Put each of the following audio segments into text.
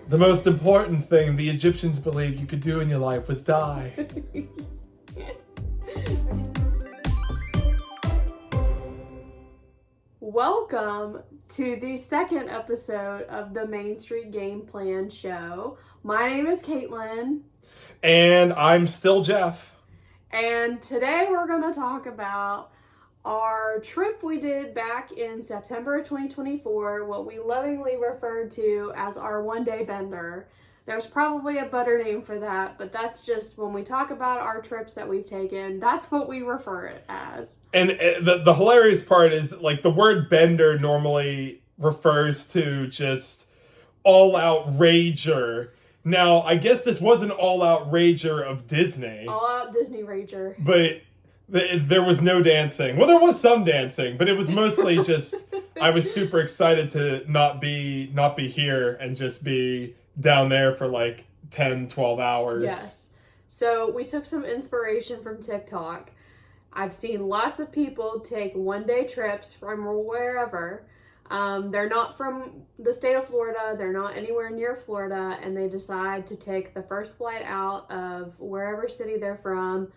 The most important thing the Egyptians believed you could do in your life was die. Welcome to the second episode of the Main Street Game Plan show. My name is Kaitlyn. And I'm still Jeff. And today we're going to talk about our trip we did back in September of 2024, what we lovingly referred to as our one-day bender. There's probably a better name for that, but that's just when we talk about our trips that we've taken, that's what we refer it as. And the hilarious part is, like, the word bender normally refers to just all-out rager. Now, I guess this was an all-out rager of Disney. All-out Disney rager. But there was no dancing. Well, there was some dancing, but it was mostly just, I was super excited to not be here and just be down there for like 10, 12 hours. Yes. So we took some inspiration from TikTok. I've seen lots of people take one-day trips from wherever. They're not from the state of Florida. They're not anywhere near Florida. And they decide to take the first flight out of wherever city they're from,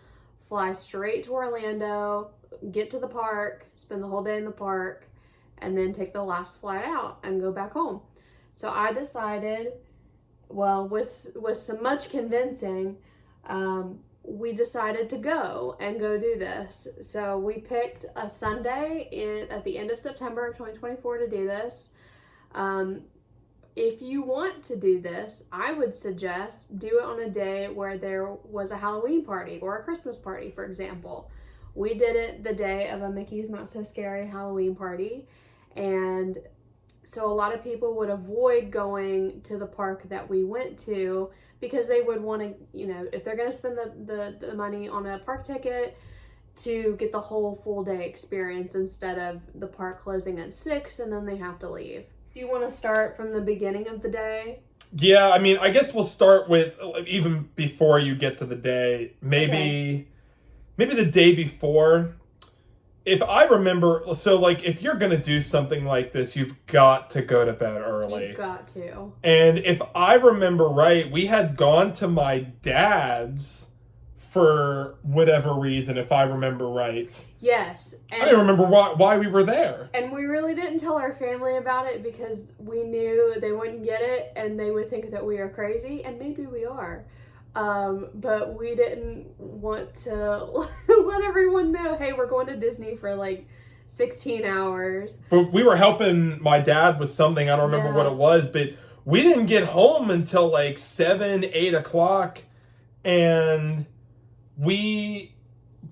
fly straight to Orlando, get to the park, spend the whole day in the park, and then take the last flight out and go back home. So I decided, well, with some much convincing, we decided to go do this. So we picked a Sunday at the end of September of 2024 to do this. If you want to do this, I would suggest do it on a day where there was a Halloween party or a Christmas party, for example. We did it the day of a Mickey's Not So Scary Halloween party, and so a lot of people would avoid going to the park that we went to because they would want to, if they're going to spend the money on a park ticket, to get the whole full day experience instead of the park closing at 6 and then they have to leave. Do you want to start from the beginning of the day? Yeah, I mean, I guess we'll start with, even before you get to the day, maybe the day before. If I remember, so like if you're going to do something like this, you've got to go to bed early. You've got to. And if I remember right, we had gone to my dad's for whatever reason, if I remember right. Yes. And I don't remember why we were there. And we really didn't tell our family about it because we knew they wouldn't get it and they would think that we are crazy, and maybe we are. But we didn't want to let everyone know, hey, we're going to Disney for like 16 hours. But we were helping my dad with something. I don't remember what it was, but we didn't get home until like 7, 8 o'clock. And we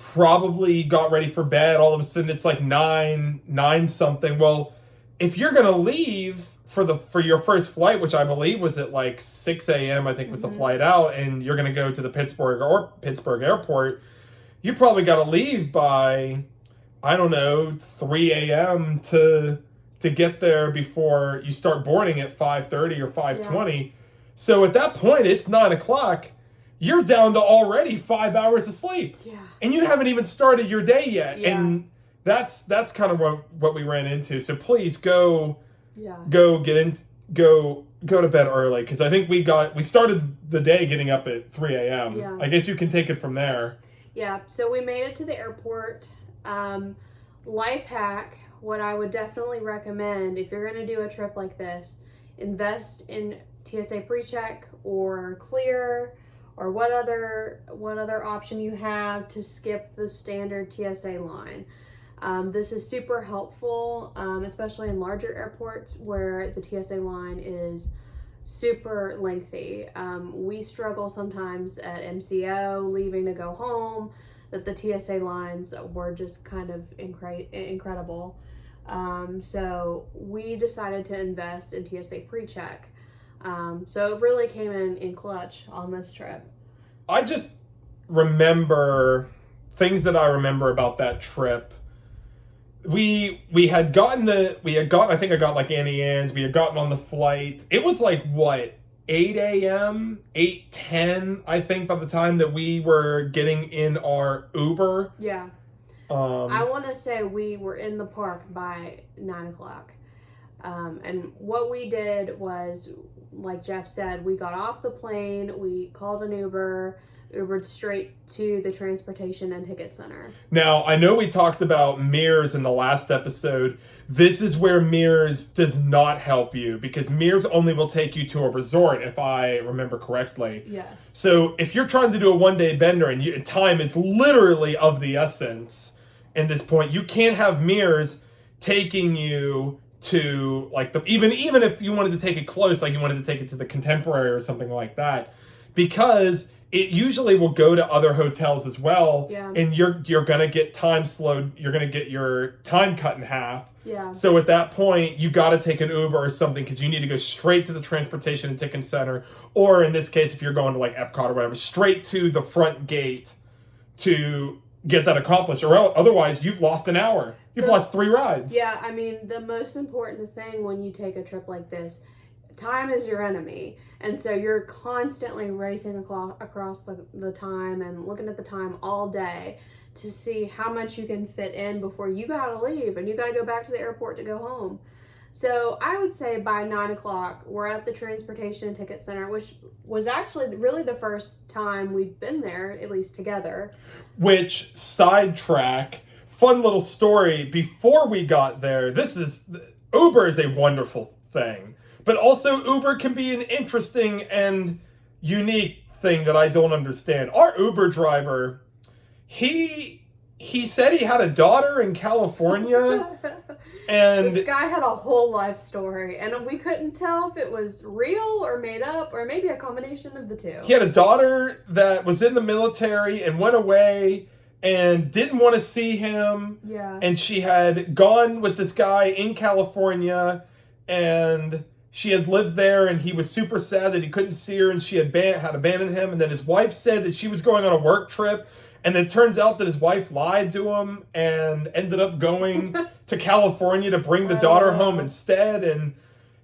probably got ready for bed. All of a sudden it's like 9 something. Well, if you're going to leave for your first flight, which I believe was at like 6 a.m., I think was the flight out, and you're going to go to the Pittsburgh airport, you probably got to leave by, I don't know, 3 a.m. to get there before you start boarding at 5:30 or 5:20. Yeah. So at that point, it's 9 o'clock. You're down to already 5 hours of sleep. Yeah. And you haven't even started your day yet. Yeah. And that's kind of what we ran into. So please go to bed early, because I think we started the day getting up at 3 a.m. Yeah. I guess you can take it from there. Yeah, so we made it to the airport. Life hack, what I would definitely recommend if you're going to do a trip like this, invest in TSA PreCheck or Clear, or what other option you have to skip the standard TSA line. This is super helpful, especially in larger airports where the TSA line is super lengthy. We struggle sometimes at MCO, leaving to go home, that the TSA lines were just kind of incredible. So we decided to invest in TSA PreCheck. So it really came in clutch on this trip. I just remember things that I remember about that trip. We had gotten, I think I got like Annie Ann's. We had gotten on the flight. It was like, what, 8 a.m., 8:10, I think, by the time that we were getting in our Uber. Yeah. I want to say we were in the park by 9 o'clock. And what we did was like Jeff said, we got off the plane, we called an Ubered straight to the transportation and ticket center. Now, I know we talked about Mears in the last episode. This is where Mears does not help you, because Mears only will take you to a resort, if I remember correctly. Yes. So if you're trying to do a one-day bender and time is literally of the essence in this point, you can't have Mears taking you to, like, even if you wanted to take it close, like you wanted to take it to the Contemporary or something like that, because it usually will go to other hotels as well, and you're gonna get time slowed. You're gonna get your time cut in half. Yeah. So at that point, you got to take an Uber or something, because you need to go straight to the transportation and ticket center, or in this case, if you're going to like Epcot or whatever, straight to the front gate to get that accomplished. Or otherwise, you've lost an hour. You've lost 3 rides. Yeah, I mean, the most important thing when you take a trip like this, time is your enemy. And so you're constantly racing across the time and looking at the time all day to see how much you can fit in before you gotta leave and you gotta go back to the airport to go home. So I would say by 9 o'clock, we're at the transportation and ticket center, which was actually really the first time we've been there, at least together. Which, sidetrack, fun little story, before we got there, Uber is a wonderful thing. But also, Uber can be an interesting and unique thing that I don't understand. Our Uber driver, he said he had a daughter in California, and this guy had a whole life story, and we couldn't tell if it was real or made up, or maybe a combination of the two. He had a daughter that was in the military and went away and didn't want to see him. Yeah. And she had gone with this guy in California, and she had lived there, and he was super sad that he couldn't see her, and she had abandoned him. And then his wife said that she was going on a work trip, and it turns out that his wife lied to him and ended up going to California to bring the daughter home instead. And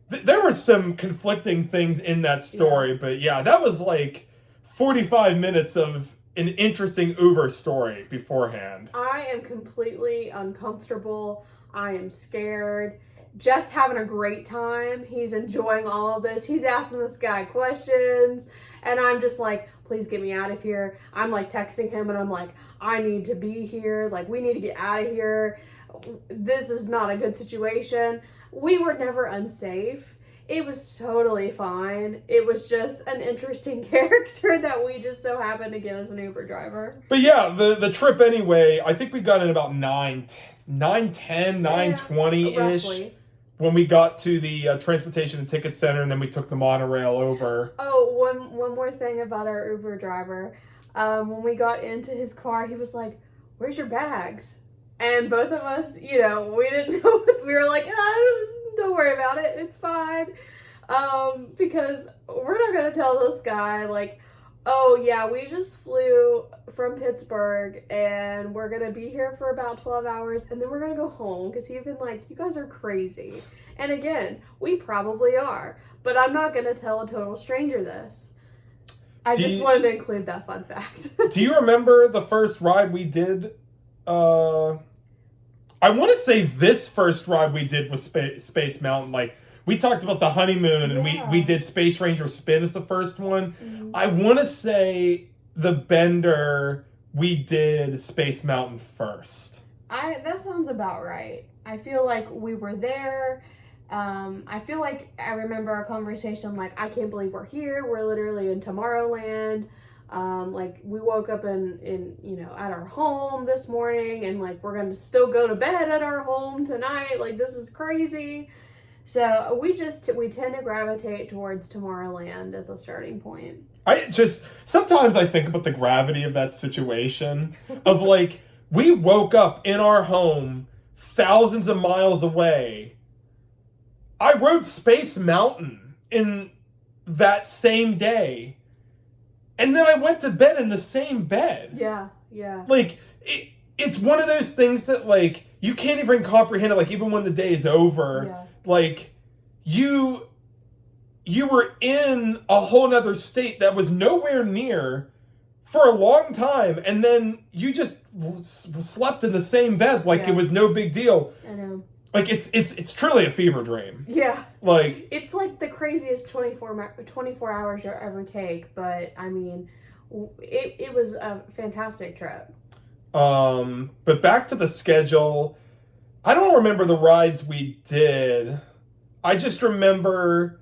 there were some conflicting things in that story. Yeah. But yeah, that was like 45 minutes of an interesting Uber story beforehand. I am completely uncomfortable. I am scared. Jeff's having a great time. He's enjoying all of this. He's asking this guy questions. And I'm just like, please get me out of here. I'm like texting him and I'm like, I need to be here. Like, we need to get out of here. This is not a good situation. We were never unsafe. It was totally fine. It was just an interesting character that we just so happened to get as an Uber driver. But yeah, the trip anyway, I think we got in about 9:20-ish. Roughly. When we got to the transportation and ticket center, and then we took the monorail over. Oh, one more thing about our Uber driver. When we got into his car, he was like, "Where's your bags?" And both of us, we didn't know. We were like, don't worry about it. It's fine. Because we're not going to tell this guy, like, oh, yeah, we just flew from Pittsburgh and we're going to be here for about 12 hours and then we're going to go home, because he'd been like, you guys are crazy. And again, we probably are, but I'm not going to tell a total stranger this. I just wanted to include that fun fact. Do you remember the first ride we did? I want to say this first ride we did was Space Mountain. Like, we talked about the honeymoon, and we did Space Ranger Spin as the first one. Mm-hmm. I want to say the bender, we did Space Mountain first. That sounds about right. I feel like we were there. I feel like I remember our conversation, like, I can't believe we're here. We're literally in Tomorrowland. Like, we woke up in at our home this morning, and like, we're gonna still go to bed at our home tonight. Like, this is crazy. So we tend to gravitate towards Tomorrowland as a starting point. Sometimes I think about the gravity of that situation of like, we woke up in our home thousands of miles away. I rode Space Mountain in that same day. And then I went to bed in the same bed. Yeah, yeah. Like, it's one of those things that, like, you can't even comprehend it. Like, even when the day is over, like, you were in a whole nother state that was nowhere near for a long time. And then you just slept in the same bed like it was no big deal. I know. Like, it's truly a fever dream. Yeah. Like, it's like the craziest 24 hours you'll ever take, but I mean, it was a fantastic trip. But back to the schedule. I don't remember the rides we did. I just remember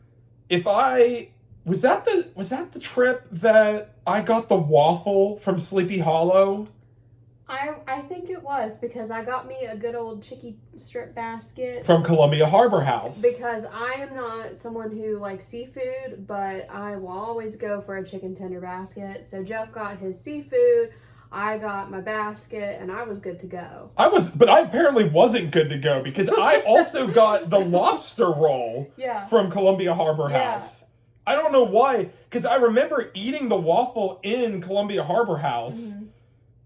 was that the trip that I got the waffle from Sleepy Hollow? I think it was, because I got me a good old chicky strip basket From Columbia Harbor House. because I am not someone who likes seafood, but I will always go for a chicken tender basket. So Jeff got his seafood, I got my basket, and I was good to go. But I apparently wasn't good to go because I also got the lobster roll from Columbia Harbor House. I don't know why, because I remember eating the waffle in Columbia Harbor House. Mm-hmm.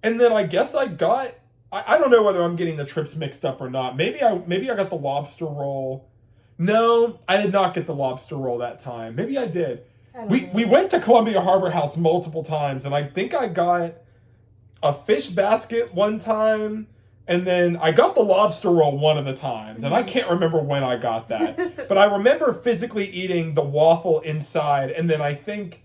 And then I guess I don't know whether I'm getting the trips mixed up or not. Maybe I got the lobster roll. No, I did not get the lobster roll that time. Maybe I did. We went to Columbia Harbor House multiple times, and I think I got a fish basket one time, and then I got the lobster roll one of the times, and I can't remember when I got that. But I remember physically eating the waffle inside, and then I think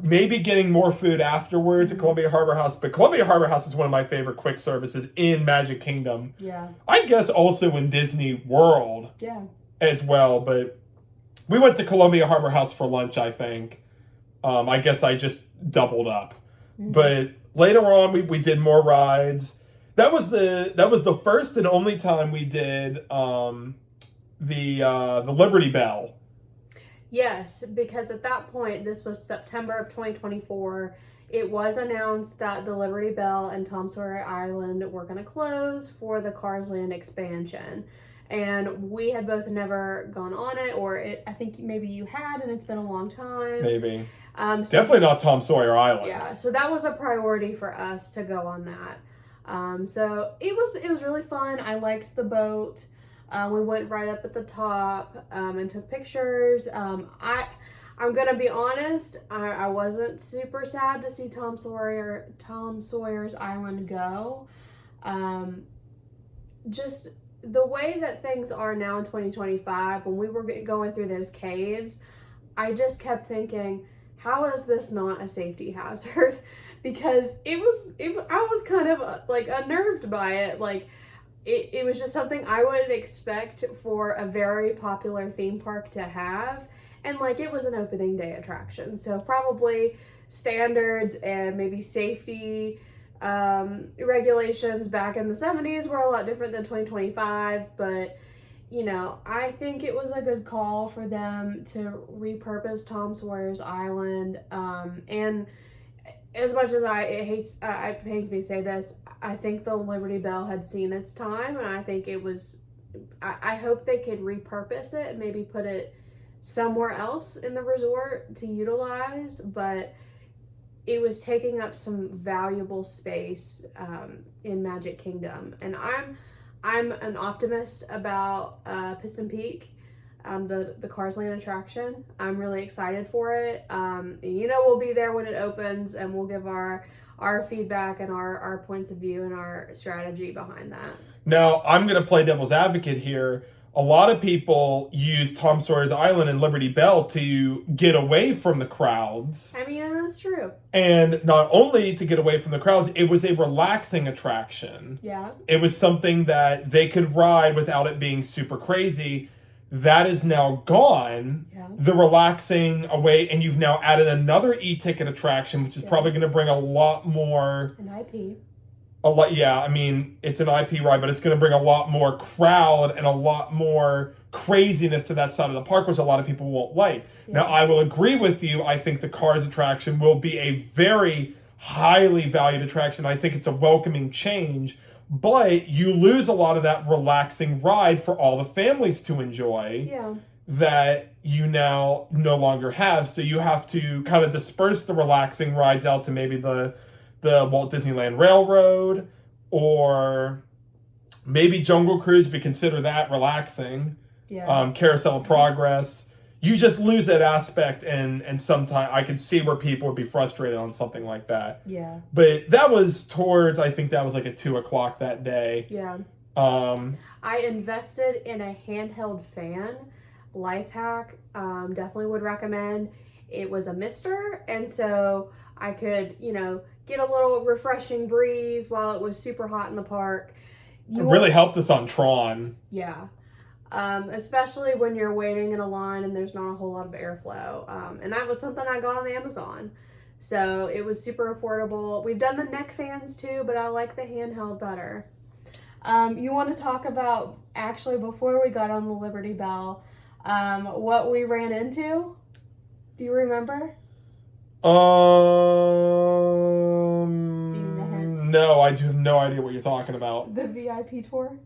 maybe getting more food afterwards at Columbia Harbor House. But Columbia Harbor House is one of my favorite quick services in Magic Kingdom. Yeah. I guess also in Disney World. Yeah. As well. But we went to Columbia Harbor House for lunch, I think. I guess I just doubled up. Mm-hmm. But later on, we did more rides. That was the first and only time we did the Liberty Bell. Yes, because at that point, this was September of 2024, it was announced that the Liberty Bell and Tom Sawyer Island were going to close for the Cars Land expansion. And we had both never gone on it, I think maybe you had, and it's been a long time. Maybe. Definitely not Tom Sawyer Island. Yeah, so that was a priority for us to go on that. So it was really fun. I liked the boat. We went right up at the top and took pictures. I'm gonna be honest, I wasn't super sad to see Tom Sawyer's Island go. Just the way that things are now in 2025, when we were going through those caves, I just kept thinking, how is this not a safety hazard? Because I was kind of like unnerved by it. Like, it was just something I would expect for a very popular theme park to have. And like, it was an opening day attraction. So probably standards and maybe safety regulations back in the 70s were a lot different than 2025. But, I think it was a good call for them to repurpose Tom Sawyer's Island. And as much as it pains me to say this, I think the Liberty Bell had seen its time, and I think I hope they could repurpose it and maybe put it somewhere else in the resort to utilize, but it was taking up some valuable space in Magic Kingdom. And I'm an optimist about Piston Peak. The Cars Land attraction. I'm really excited for it. We'll be there when it opens, and we'll give our feedback and our points of view and our strategy behind that. Now, I'm going to play devil's advocate here. A lot of people use Tom Sawyer's Island and Liberty Bell to get away from the crowds. I mean, that's true. And not only to get away from the crowds, it was a relaxing attraction. Yeah. It was something that they could ride without it being super crazy. That is now gone, the relaxing away, and you've now added another e-ticket attraction, which is probably going to bring a lot more... An IP. I mean, it's an IP ride, but it's going to bring a lot more crowd and a lot more craziness to that side of the park, which a lot of people won't like. Yeah. Now, I will agree with you. I think the Cars attraction will be a very highly valued attraction. I think it's a welcoming change. But you lose a lot of that relaxing ride for all the families to enjoy that you now no longer have. So you have to kind of disperse the relaxing rides out to maybe the Walt Disneyland Railroad, or maybe Jungle Cruise, if you consider that relaxing. Yeah. Carousel of Progress. You just lose that aspect, and sometimes I could see where people would be frustrated on something like that. Yeah. But that was I think that was like at 2:00 that day. Yeah. I invested in a handheld fan. Life hack, definitely would recommend. It was a mister, and so I could, get a little refreshing breeze while it was super hot in the park. It really helped us on Tron. Yeah. Especially when you're waiting in a line and there's not a whole lot of airflow. And that was something I got on Amazon. So it was super affordable. We've done the neck fans too, but I like the handheld better. You want to talk about, actually, before we got on the Liberty Bell, what we ran into? Do you remember? No, I do have no idea what you're talking about. The VIP tour?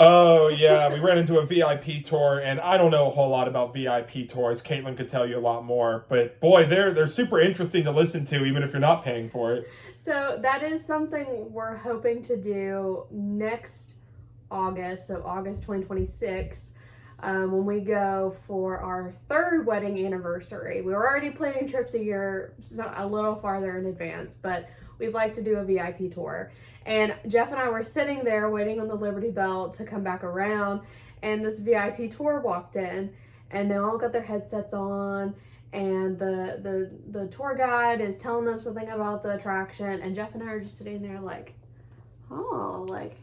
Oh, yeah, we ran into a VIP tour, and I don't know a whole lot about VIP tours. Kaitlyn could tell you a lot more, but boy, they're super interesting to listen to, even if you're not paying for it. So that is something we're hoping to do next August, so August 2026, when we go for our 3rd wedding anniversary. We were already planning trips a year, so a little farther in advance, but we'd like to do a VIP tour. And Jeff and I were sitting there waiting on the Liberty Bell to come back around, and this VIP tour walked in, and they all got their headsets on, and the tour guide is telling them something about the attraction, and Jeff and I are just sitting there like, oh, like,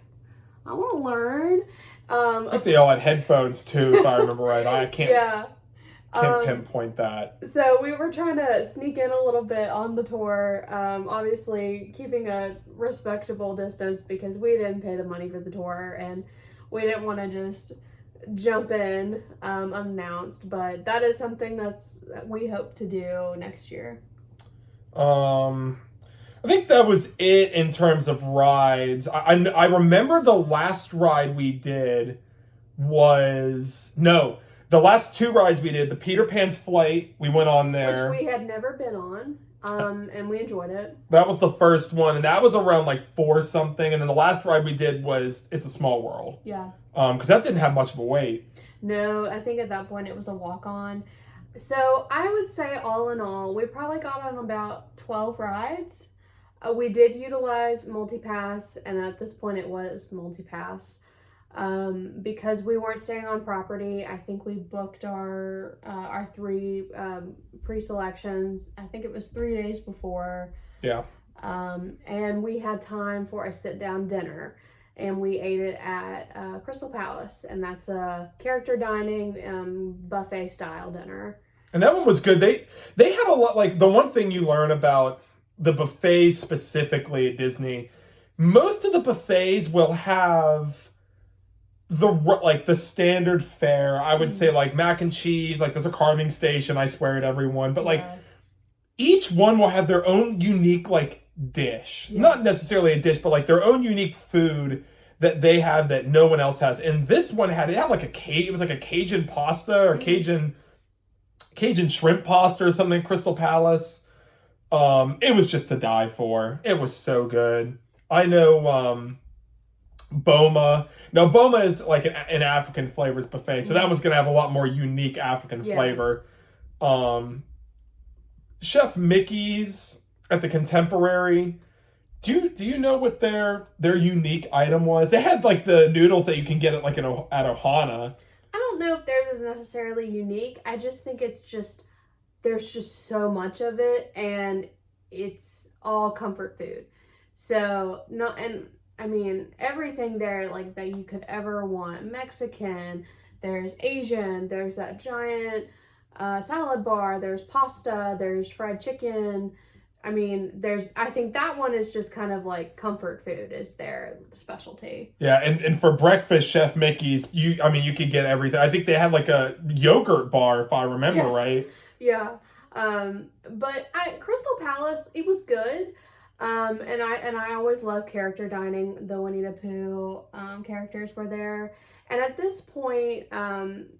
I want to learn. I think they all had headphones too, if I remember right. I can't pinpoint that. So we were trying to sneak in a little bit on the tour, obviously keeping a respectable distance because we didn't pay the money for the tour and we didn't want to just jump in unannounced, but that is something that we hope to do next year. I think that was it in terms of rides. I remember the last ride we did was... No, the last 2 rides we did, the Peter Pan's Flight, we went on there. Which we had never been on, and we enjoyed it. That was the first one, and that was around like 4 something, and then the last ride we did was It's a Small World. Yeah. Because that didn't have much of a wait. No, I think at that point it was a walk-on. So I would say all in all, we probably got on about 12 rides. We did utilize multi-pass, and at this point it was multi-pass. Because we weren't staying on property, I think we booked our 3 pre-selections. I think it was 3 days before. Yeah. And we had time for a sit-down dinner, and we ate it at Crystal Palace, and that's a character dining buffet style dinner. And that one was good. They had a lot, like, the one thing you learn about the buffets specifically at Disney, most of the buffets will have the standard fare. I would say like mac and cheese, like there's a carving station, I swear at everyone, but like each one will have their own unique like dish. Yeah. Not necessarily a dish, but like their own unique food that they have that no one else has. And this one had like it was like a Cajun pasta or Cajun shrimp pasta or something, Crystal Palace. It was just to die for. It was so good. I know Boma. Now, Boma is like an African flavors buffet, so that one's going to have a lot more unique African flavor. Chef Mickey's at the Contemporary. Do you know what their unique item was? They had like the noodles that you can get at like at Ohana. I don't know if theirs is necessarily unique. I just think there's just so much of it, and it's all comfort food. So I mean, everything there like that you could ever want. Mexican, there's Asian, there's that giant salad bar, there's pasta, there's fried chicken. I mean, I think that one is just kind of like comfort food is their specialty. Yeah, and for breakfast, Chef Mickey's, you could get everything. I think they had like a yogurt bar, if I remember right. Yeah. But Crystal Palace, it was good. And I always love character dining. The Winnie the Pooh characters were there. And at this point,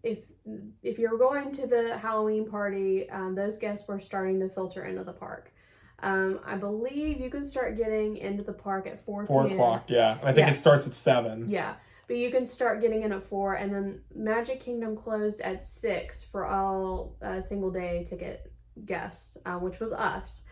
if you're going to the Halloween party, those guests were starting to filter into the park. I believe you can start getting into the park at 4 p.m. 4 o'clock, yeah. And I think it starts at 7. Yeah. But you can start getting in at 4, and then Magic Kingdom closed at 6 for all single day ticket guests, which was us.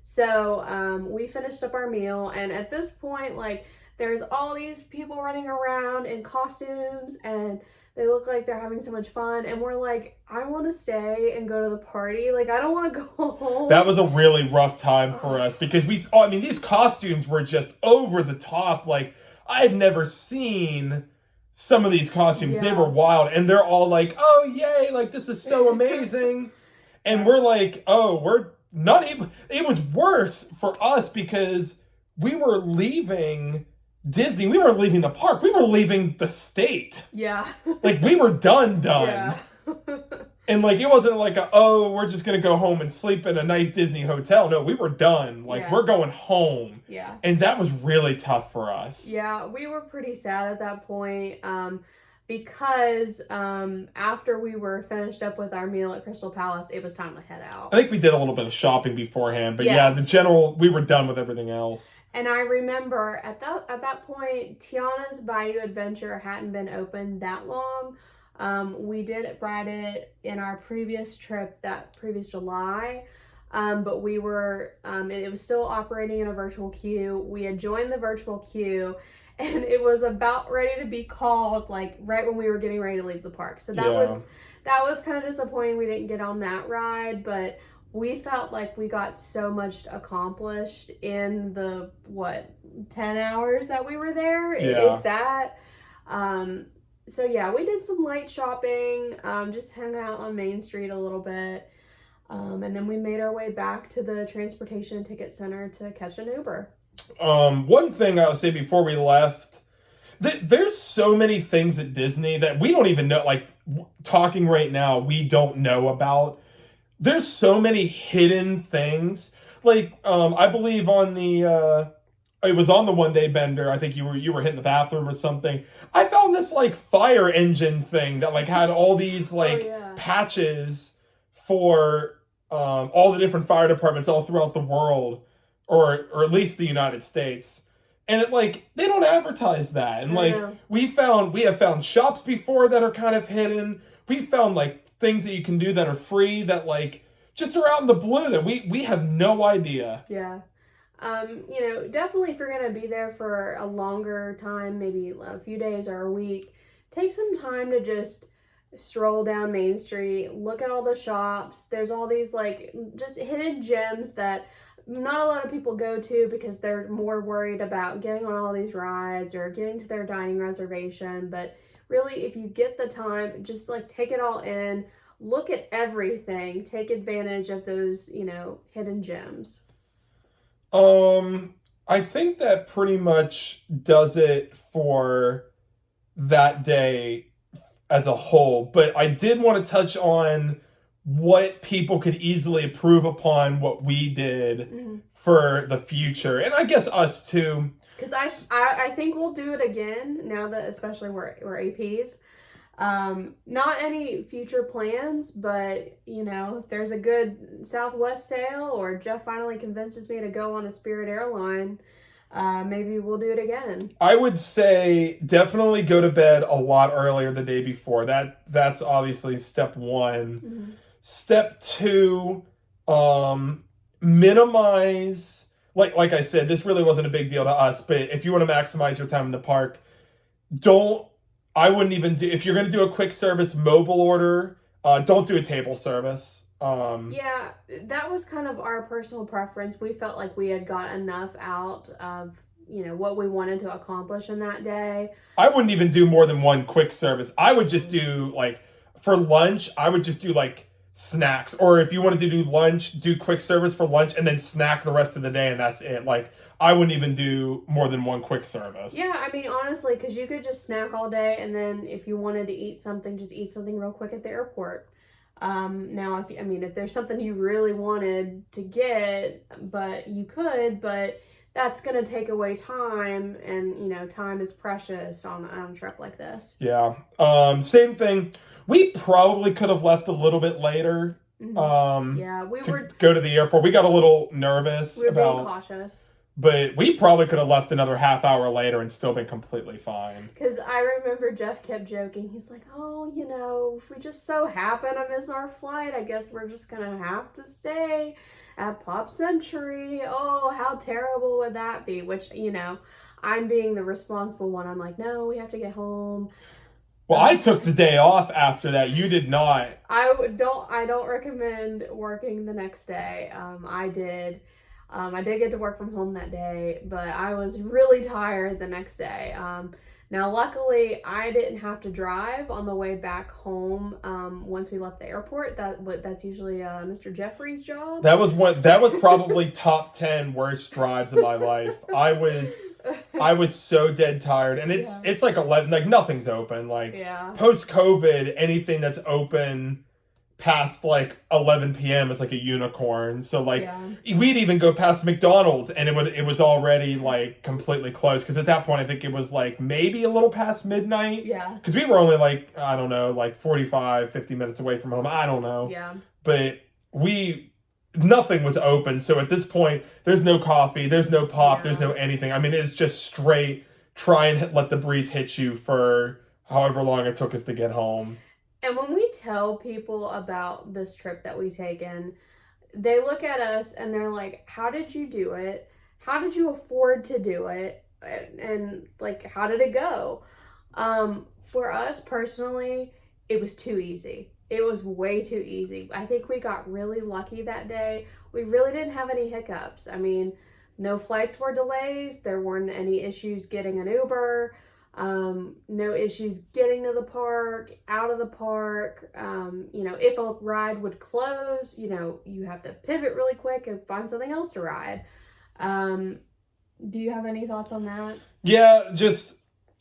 So we finished up our meal, and at this point, like, there's all these people running around in costumes and they look like they're having so much fun, and we're like, I want to stay and go to the party. Like, I don't want to go home. That was a really rough time for us because these costumes were just over the top. Like, I had never seen some of these costumes. Yeah. They were wild, and they're all like, oh, yay, like, this is so amazing. And we're like, oh, we're not able. It was worse for us because we were leaving Disney. We weren't leaving the park. We were leaving the state. Yeah. Like, we were done. Yeah. And, like, it wasn't like, we're just going to go home and sleep in a nice Disney hotel. No, we were done. Like, we're going home. Yeah. And that was really tough for us. Yeah, we were pretty sad at that point because after we were finished up with our meal at Crystal Palace, it was time to head out. I think we did a little bit of shopping beforehand. But, we were done with everything else. And I remember at that point, Tiana's Bayou Adventure hadn't been open that long. We did ride it in our previous trip, that previous July, but we were, it was still operating in a virtual queue. We had joined the virtual queue, and it was about ready to be called, like, right when we were getting ready to leave the park. So that was kind of disappointing we didn't get on that ride, but we felt like we got so much accomplished in the, 10 hours that we were there, if that. So yeah, we did some light shopping, just hung out on Main Street a little bit, and then we made our way back to the Transportation and Ticket Center to catch an Uber. One thing I'll say before we left, there's so many things at Disney that we don't even know, like, talking right now, we don't know about. There's so many hidden things. Like, I believe on the, it was on the one-day bender. I think you were hitting the bathroom or something. I found this, like, fire engine thing that, like, had all these, like, patches for all the different fire departments all throughout the world, or at least the United States. And it, like, they don't advertise that. And, like, we have found shops before that are kind of hidden. We found, like, things that you can do that are free that, like, just are out in the blue that we have no idea. Yeah. Definitely if you're going to be there for a longer time, maybe a few days or a week, take some time to just stroll down Main Street, look at all the shops. There's all these, like, just hidden gems that not a lot of people go to because they're more worried about getting on all these rides or getting to their dining reservation. But really, if you get the time, just, like, take it all in, look at everything, take advantage of those, hidden gems. I think that pretty much does it for that day as a whole, but I did want to touch on what people could easily improve upon what we did for the future, and I guess us too. Because I think we'll do it again now that especially we're APs. Not any future plans, but if there's a good Southwest sale or Jeff finally convinces me to go on a Spirit airline, maybe we'll do it again. I would say definitely go to bed a lot earlier the day before. That's obviously step one. Step two, minimize, like I said, this really wasn't a big deal to us, but if you want to maximize your time in the park, I wouldn't even do, if you're going to do a quick service mobile order, don't do a table service. Yeah, that was kind of our personal preference. We felt like we had got enough out of, what we wanted to accomplish in that day. I wouldn't even do more than one quick service. I would just do, like, for lunch, I would just do, like, snacks. Or if you wanted to do lunch, do quick service for lunch and then snack the rest of the day, and that's it. Like, I wouldn't even do more than one quick service. Yeah, I mean, honestly, because you could just snack all day, and then if you wanted to eat something, just eat something real quick at the airport. Now, if there's something you really wanted to get, but that's going to take away time, and, time is precious on a trip like this. Yeah. Same thing. We probably could have left a little bit later. Yeah, go to the airport. We got a little nervous. We were being cautious. But we probably could have left another half hour later and still been completely fine. Because I remember Jeff kept joking. He's like, if we just so happen to miss our flight, I guess we're just going to have to stay at Pop Century. Oh, how terrible would that be? Which, I'm being the responsible one. I'm like, no, we have to get home. Well, I took the day off after that. You did not. I don't recommend working the next day. I did. I did get to work from home that day, but I was really tired the next day. Now, luckily, I didn't have to drive on the way back home. Once we left the airport, that's usually Mr. Jeffrey's job. That was probably top 10 worst drives of my life. I was so dead tired, and it's like 11, like nothing's open. Like post COVID, anything that's open past like 11 p.m. is like a unicorn. So like we'd even go past McDonald's and it was already like completely closed, because at that point I think it was like maybe a little past midnight. Yeah. Because we were only like, I don't know, like 45, 50 minutes away from home. I don't know. Yeah. But nothing was open. So at this point, there's no coffee, there's no pop, there's no anything. I mean, it's just straight try and let the breeze hit you for however long it took us to get home. And when we tell people about this trip that we've taken, they look at us and they're like, how did you do it? How did you afford to do it? And like, how did it go? For us personally, it was too easy. It was way too easy. I think we got really lucky that day. We really didn't have any hiccups. I mean, no flights were delays. There weren't any issues getting an Uber. No issues getting to the park, out of the park. If a ride would close, you have to pivot really quick and find something else to ride. Do you have any thoughts on that? Yeah, just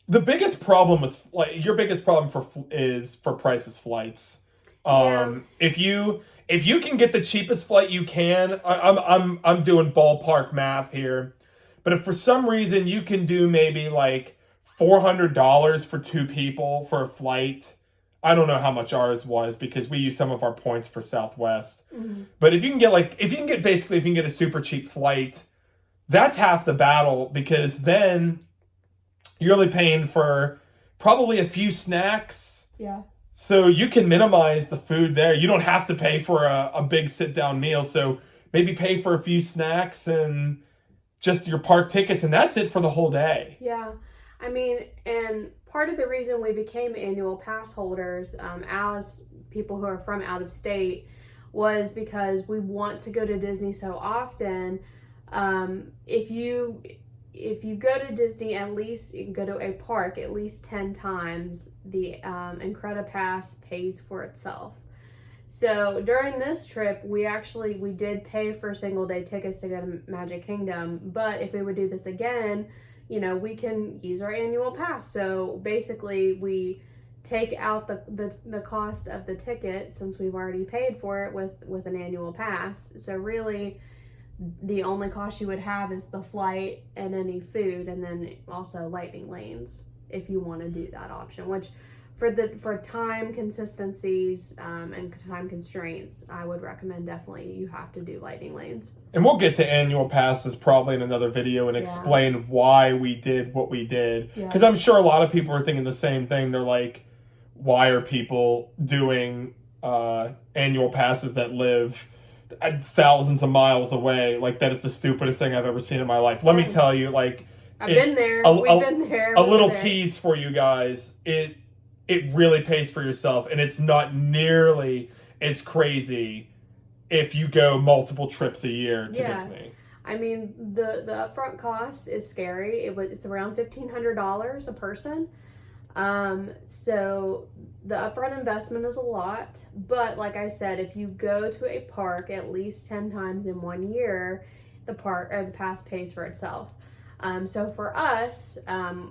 the biggest problem was like your biggest problem is for prices flights. If you can get the cheapest flight you can, I'm doing ballpark math here, but if for some reason you can do maybe like $400 for 2 people for a flight. I don't know how much ours was because we used some of our points for Southwest. Mm-hmm. But if you can get a super cheap flight, that's half the battle, because then you're only paying for probably a few snacks. Yeah. So you can minimize the food there. You don't have to pay for a big sit-down meal. So maybe pay for a few snacks and just your park tickets, and that's it for the whole day. Yeah. I mean, and part of the reason we became annual pass holders as people who are from out of state was because we want to go to Disney so often. If you go to Disney, at least you can go to a park at least 10 times, the Incredipass pays for itself. So during this trip, we did pay for single day tickets to go to Magic Kingdom, but if we would do this again, we can use our annual pass. So basically we take out the cost of the ticket, since we've already paid for it with an annual pass. So really the only cost you would have is the flight and any food, and then also lightning lanes if you want to do that option, which for time consistencies and time constraints, I would recommend definitely you have to do lightning lanes. And we'll get to annual passes probably in another video and explain why we did what we did. Because I'm sure a lot of people are thinking the same thing. They're like, why are people doing annual passes that live thousands of miles away? Like, that is the stupidest thing I've ever seen in my life. Let me tell you, like, I've been there. We've been there. A little tease for you guys. It really pays for yourself, and it's not nearly as crazy if you go multiple trips a year to Disney. I mean, the upfront cost is scary. It's around $1,500 a person. So the upfront investment is a lot, but like I said, if you go to a park at least 10 times in 1 year, the pass pays for itself. So for us,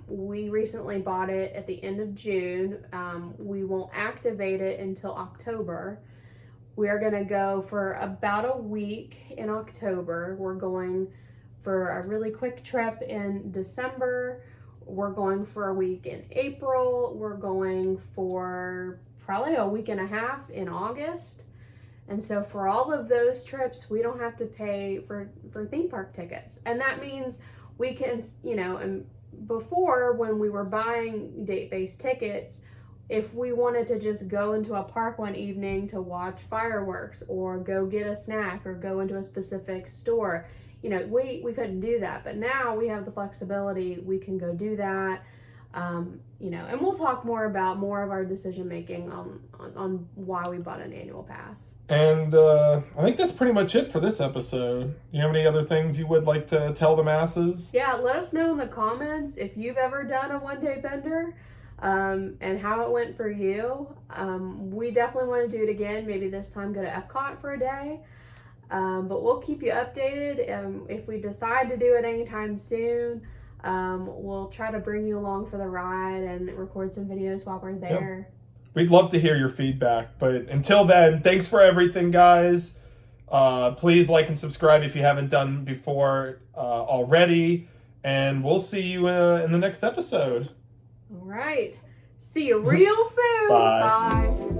we recently bought it at the end of June. We won't activate it until October. We are going to go for about a week in October. We're going for a really quick trip in December. We're going for a week in April. We're going for probably a week and a half in August. And so for all of those trips, we don't have to pay for theme park tickets. And that means we can, and before, when we were buying date-based tickets, if we wanted to just go into a park one evening to watch fireworks or go get a snack or go into a specific store, you know, we couldn't do that. But now we have the flexibility. We can go do that. You know, and we'll talk more about more of our decision making on why we bought an annual pass. And I think that's pretty much it for this episode. You have any other things you would like to tell the masses? Yeah, let us know in the comments if you've ever done a one-day bender, and how it went for you. We definitely want to do it again. Maybe this time go to Epcot for a day. But we'll keep you updated. If we decide to do it anytime soon, we'll try to bring you along for the ride and record some videos while we're there. Yeah. We'd love to hear your feedback. But until then, thanks for everything, guys. Please like and subscribe if you haven't done before already. And we'll see you in the next episode. All right. See you real soon. Bye. Bye.